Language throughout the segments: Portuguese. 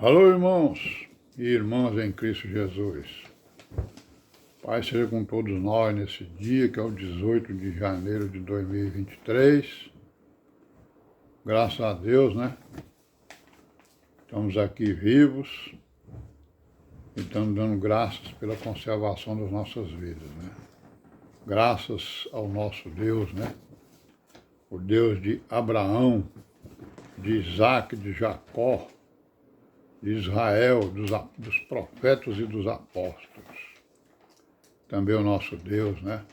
Alô, irmãos e irmãs em Cristo Jesus. Pai seja com todos nós nesse dia, que é o 18 de janeiro de 2023. Graças a Deus, né? Estamos aqui vivos e estamos dando graças pela conservação das nossas vidas, né? Graças ao nosso Deus, né? O Deus de Abraão, de Isaac, de Jacó, de Israel, dos profetas e dos apóstolos. Também o nosso Deus, né?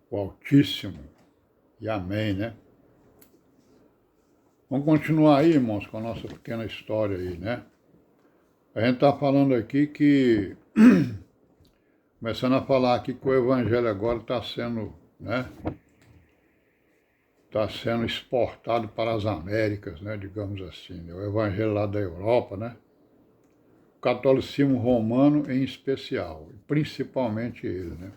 O Altíssimo. E amém, né? Vamos continuar aí, irmãos, com a nossa pequena história aí, né? A gente está falando aqui que, começando a falar aqui que o Evangelho agora está sendo, né? Está sendo exportado para as Américas, né? Digamos assim, né? O Evangelho lá da Europa, né? O catolicismo romano em especial, principalmente ele, né?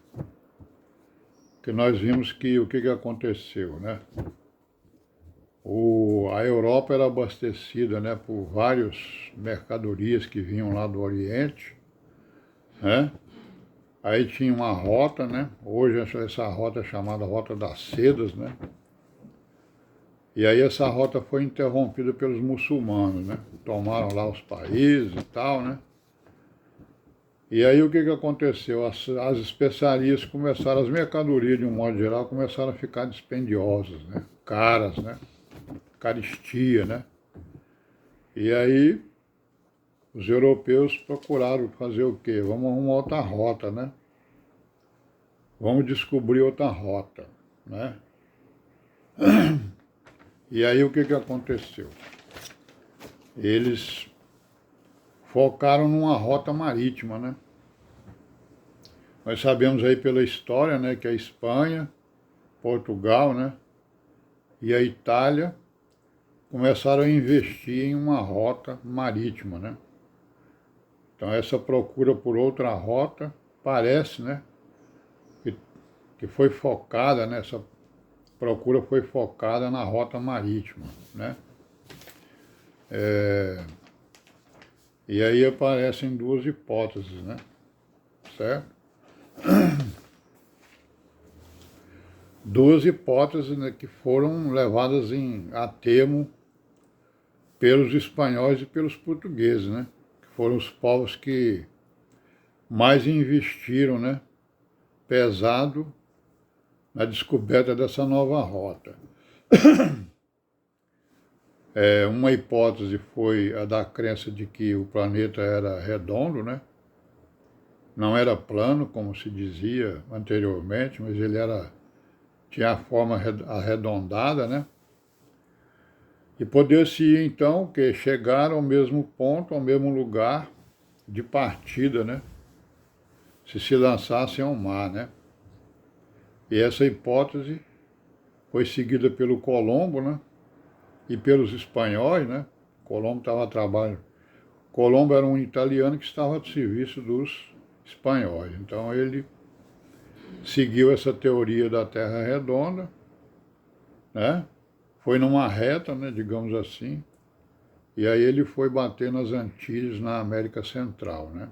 Que nós vimos que o que aconteceu, né? A Europa era abastecida, né, por várias mercadorias que vinham lá do Oriente, né? Aí tinha uma rota, né? Hoje essa rota é chamada Rota das Sedas, né? E aí essa rota foi interrompida pelos muçulmanos, né? Tomaram lá os países e tal, né? E aí o que aconteceu? As especiarias começaram, as mercadorias de um modo geral, começaram a ficar dispendiosas, né? Caras, né? Caristia, né? E aí os europeus procuraram fazer o quê? Vamos arrumar outra rota, né? Vamos descobrir outra rota, né? E aí o que aconteceu? Eles focaram numa rota marítima, né? Nós sabemos aí pela história, né, que a Espanha, Portugal, né, e a Itália começaram a investir em uma rota marítima, né? Então essa procura por outra rota parece, né, que foi focada, nessa procura foi focada na rota marítima, né? E aí aparecem duas hipóteses, né? Certo? Duas hipóteses, né, que foram levadas a termo pelos espanhóis e pelos portugueses, né? Que foram os povos que mais investiram, né? Pesado na descoberta dessa nova rota. Uma hipótese foi a da crença de que o planeta era redondo, né? Não era plano, como se dizia anteriormente, mas ele tinha a forma arredondada, né? E poder-se, então, que chegar ao mesmo ponto, ao mesmo lugar de partida, né? Se lançassem ao mar, né? E essa hipótese foi seguida pelo Colombo, né? E pelos espanhóis, né? Colombo estava a trabalho. Colombo era um italiano que estava a serviço dos espanhóis. Então ele seguiu essa teoria da Terra redonda, né? Foi numa reta, né, digamos assim, e aí ele foi bater nas Antilhas, na América Central, né?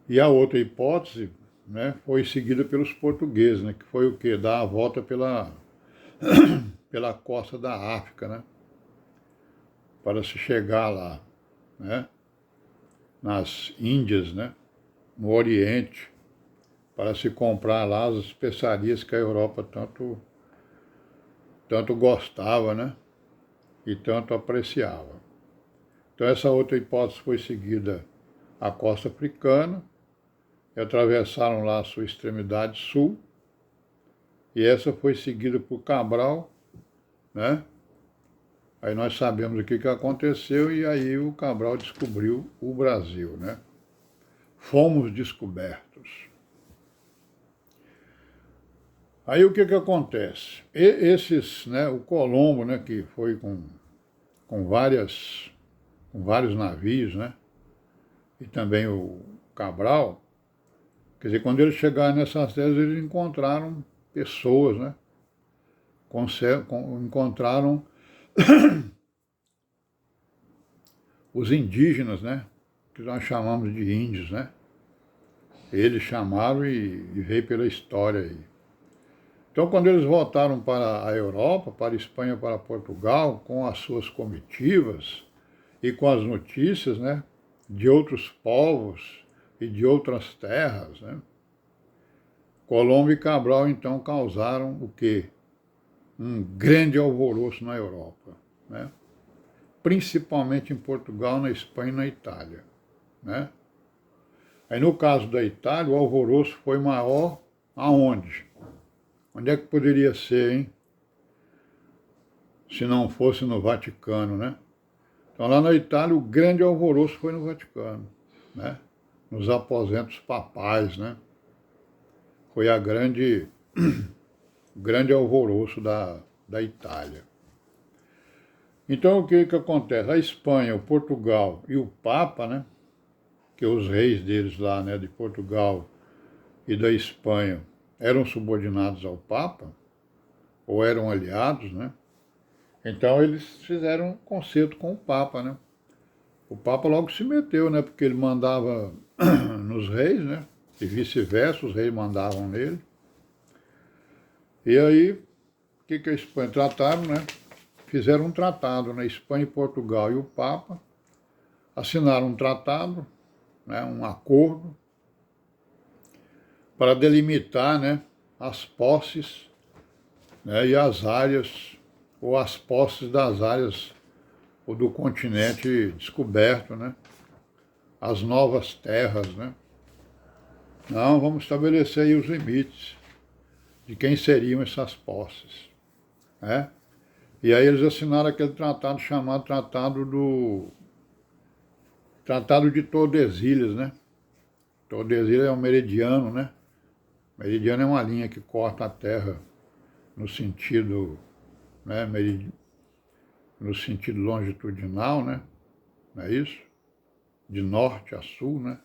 E a outra hipótese, né, foi seguida pelos portugueses, né, que foi o quê? Dar a volta pela costa da África, né? Para se chegar lá, né? Nas Índias, né? No Oriente, para se comprar lá as especiarias que a Europa tanto gostava, né? E tanto apreciava. Então essa outra hipótese foi seguida à costa africana, e atravessaram lá a sua extremidade sul, e essa foi seguida por Cabral, né? Aí nós sabemos o que aconteceu, e aí o Cabral descobriu o Brasil, né? Fomos descobertos. Aí o que acontece? Né, o Colombo, né, que foi com vários navios, né, e também o Cabral, quer dizer, quando eles chegaram nessas terras, eles encontraram pessoas, né, encontraram os indígenas, né, que nós chamamos de índios, né? Eles chamaram e veio pela história aí. Então, quando eles voltaram para a Europa, para a Espanha, para Portugal, com as suas comitivas e com as notícias, né, de outros povos e de outras terras, né, Colombo e Cabral, então, causaram o quê? Um grande alvoroço na Europa, né? Principalmente em Portugal, na Espanha e na Itália, né? Aí, no caso da Itália, o alvoroço foi maior aonde? Onde é que poderia ser, hein? Se não fosse no Vaticano, né? Então, lá na Itália, o grande alvoroço foi no Vaticano, né? Nos aposentos papais, né? Foi o grande alvoroço da Itália. Então, o que acontece? A Espanha, o Portugal e o Papa, né? Que os reis deles lá, né, de Portugal e da Espanha, eram subordinados ao Papa, ou eram aliados, né? Então eles fizeram um concerto com o Papa, né? O Papa logo se meteu, né? Porque ele mandava nos reis, né? E vice-versa, os reis mandavam nele. E aí, o que a Espanha trataram, né? Fizeram um tratado, né? Espanha e Portugal e o Papa assinaram um tratado, né? Um acordo, para delimitar, né? As posses, né? E as áreas, ou as posses das áreas ou do continente descoberto, né? As novas terras, né? Não, vamos estabelecer aí os limites de quem seriam essas posses, né? E aí eles assinaram aquele tratado chamado Tratado de Tordesilhas, né? Tordesilhas é um meridiano, né? Meridiano é uma linha que corta a Terra no sentido, né? No sentido longitudinal, né? Não é isso? De norte a sul, né?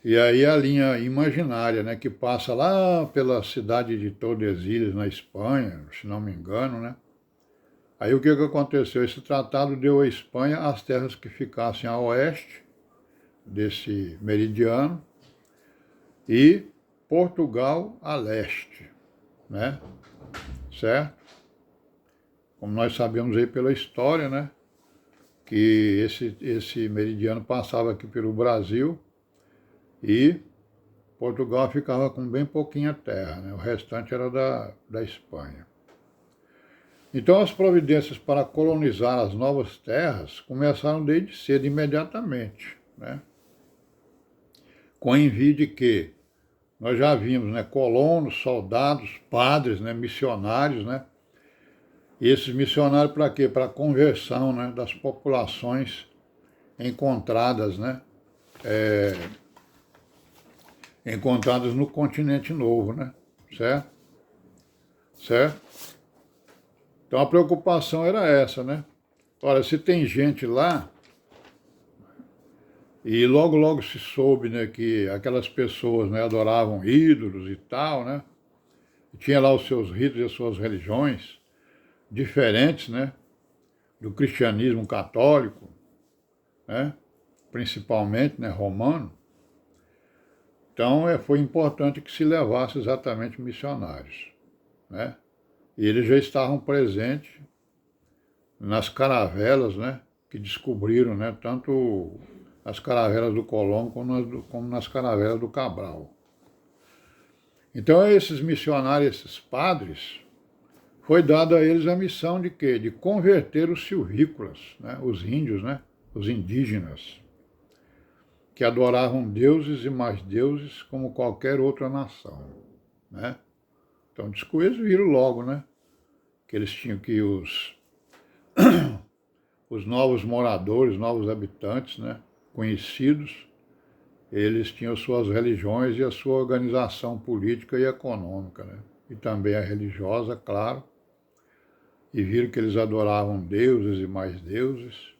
E aí a linha imaginária, né, que passa lá pela cidade de Tordesilhas, na Espanha, se não me engano, né? Aí o que aconteceu? Esse tratado deu à Espanha as terras que ficassem a oeste desse meridiano e Portugal a leste, né? Certo? Como nós sabemos aí pela história, né, que esse meridiano passava aqui pelo Brasil e Portugal ficava com bem pouquinha terra, né? O restante era da Espanha. Então as providências para colonizar as novas terras começaram desde cedo, imediatamente, né? Com envio de que nós já vimos, né, colonos, soldados, padres, né, missionários, né? E esses missionários para quê? Para a conversão, né, das populações encontradas, né? Encontradas no continente novo, né? Certo? Certo? Então a preocupação era essa, né? Olha, se tem gente lá, e logo se soube, né, que aquelas pessoas, né, adoravam ídolos e tal, né? Tinha lá os seus ritos e as suas religiões diferentes, né? Do cristianismo católico, né? Principalmente, né, romano. Então foi importante que se levasse exatamente missionários, né? E eles já estavam presentes nas caravelas, né, que descobriram, né, tanto as caravelas do Colombo como nas caravelas do Cabral. Então esses missionários, esses padres, foi dada a eles a missão de quê? De converter os silvícolas, né, os índios, né, os indígenas, que adoravam deuses e mais deuses como qualquer outra nação, né? Então diz que eles viram logo, né, que eles tinham que os novos moradores, novos habitantes, né, conhecidos, eles tinham suas religiões e a sua organização política e econômica, né? E também a religiosa, claro, e viram que eles adoravam deuses e mais deuses,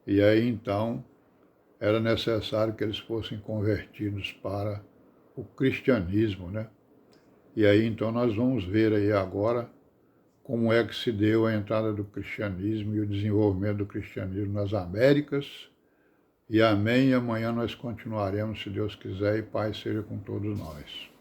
e aí então era necessário que eles fossem convertidos para o cristianismo, né? E aí então nós vamos ver aí agora como é que se deu a entrada do cristianismo e o desenvolvimento do cristianismo nas Américas. E amém, e amanhã nós continuaremos, se Deus quiser, e paz seja com todos nós.